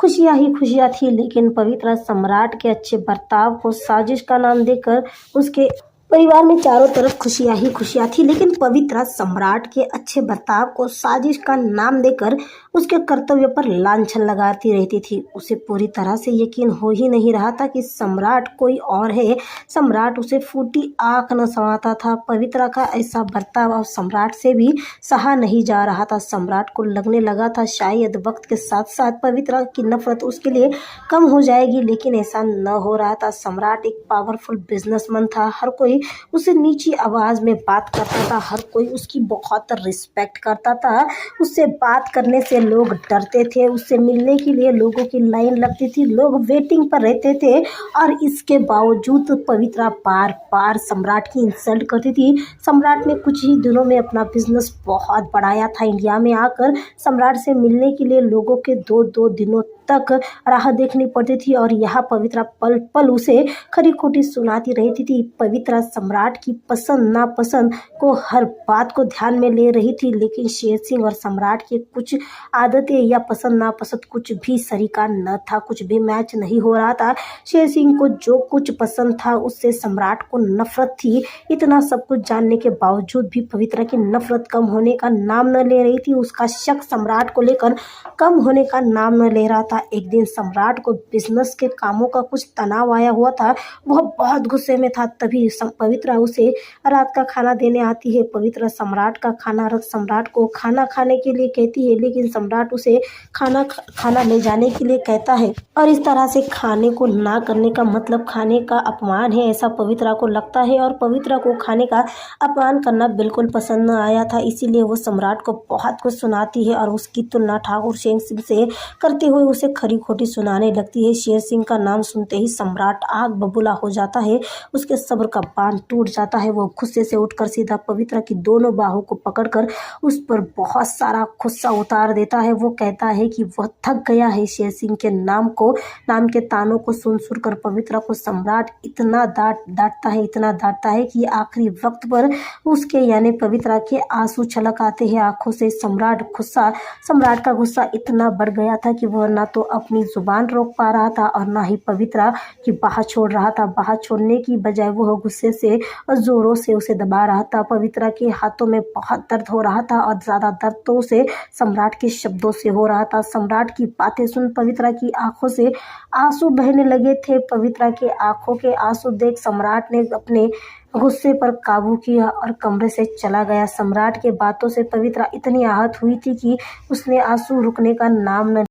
खुशियां ही खुशियां थी, लेकिन पवित्रा सम्राट के अच्छे बर्ताव को साजिश का नाम देकर उसके परिवार में चारों तरफ खुशियां ही खुशियां थी, लेकिन पवित्रा सम्राट के अच्छे बर्ताव को साजिश का नाम देकर उसके कर्तव्य पर लांछन लगाती रहती थी। उसे पूरी तरह से यकीन हो ही नहीं रहा था कि सम्राट कोई और है। सम्राट उसे फूटी आंख न समाता था। पवित्रा का ऐसा बर्ताव अब सम्राट से भी सहा नहीं जा रहा था। सम्राट को लगने लगा था शायद वक्त के साथ साथ पवित्रा की नफरत उसके लिए कम हो जाएगी, लेकिन ऐसा न हो रहा था। सम्राट एक पावरफुल बिजनेसमैन था। हर कोई उसे नीची आवाज में बात करता था, हर कोई उसकी बहुत रिस्पेक्ट करता था। उससे बात करने से लोग डरते थे, उससे मिलने के लिए लोगों की लाइन लगती थी, लोग वेटिंग पर रहते थे। और इसके बावजूद पवित्रा बार बार सम्राट की इंसल्ट करती थी। सम्राट ने कुछ ही दिनों में अपना बिजनेस बहुत बढ़ाया था। इंडिया में आकर सम्राट से मिलने के लिए लोगों के दो दो दिनों तक राह देखनी पड़ती थी, और यहाँ पवित्रा पल पल उसे खरी खोटी सुनाती रहती थी। पवित्रा सम्राट की पसंद नापसंद को हर बात को ध्यान में ले रही थी, लेकिन शेर सिंह और सम्राट के कुछ आदतें या पसंद नापसंद कुछ भी सरीका न था, कुछ भी मैच नहीं हो रहा था। शेर सिंह को जो कुछ पसंद था उससे सम्राट को नफरत थी। इतना सब कुछ जानने के बावजूद भी पवित्रा की नफरत कम होने का नाम न ले रही थी। उसका शक सम्राट को लेकर कम होने का नाम न ले रहा था। एक दिन सम्राट को बिजनेस के कामों का कुछ तनाव आया हुआ था। वह बहुत गुस्से में था। तभी पवित्रा उसे रात का खाना देने आती है। पवित्रा सम्राट का खाना रख सम्राट को खाना खाने के लिए कहती है, लेकिन सम्राट उसे खाना ले जाने के लिए कहता है, और इस तरह से खाने को ना करने का मतलब खाने का अपमान है, ऐसा पवित्रा को लगता है। और पवित्रा को खाने का अपमान करना बिल्कुल पसंद न आया था, इसीलिए वो सम्राट को बहुत कुछ सुनाती है और उसकी तुलना ठाकुर शेर सिंह से करते हुए उसे खरी खोटी सुनाने लगती है। शेर सिंह का नाम सुनते ही सम्राट आग बबूला हो जाता है। उसके सब्र का बांध टूट जाता है। वो गुस्से से उठकर सीधा पवित्रा की दोनों बाहों को पकड़कर उस पर बहुत सारा गुस्सा उतार देता है। वो कहता है कि वह थक गया है। शेर सिंह के नाम के तानों को सुन कर पवित्रा को सम्राट इतना डांटता है कि आखिरी वक्त पर उसके यानी पवित्रा के आंसू छलक आते हैं आंखों से। सम्राट का गुस्सा इतना बढ़ गया था कि वह ना तो अपनी जुबान रोक पा रहा था और ना ही पवित्रा की बाह छोड़ रहा था। बाह छोड़ने की बजाय वह गुस्से से और जोरों से उसे दबा रहा था। पवित्रा के हाथों में बहुत दर्द हो रहा था, और ज्यादा दर्द तो उसे सम्राट के शब्दों से हो रहा था। सम्राट की बातें सुन पवित्रा की आंखों से आंसू बहने लगे थे। पवित्रा के आंखों के आंसू देख सम्राट ने अपने गुस्से पर काबू किया और कमरे से चला गया। सम्राट के बातों से पवित्रा इतनी आहत हुई थी कि उसने आंसू रुकने का नाम न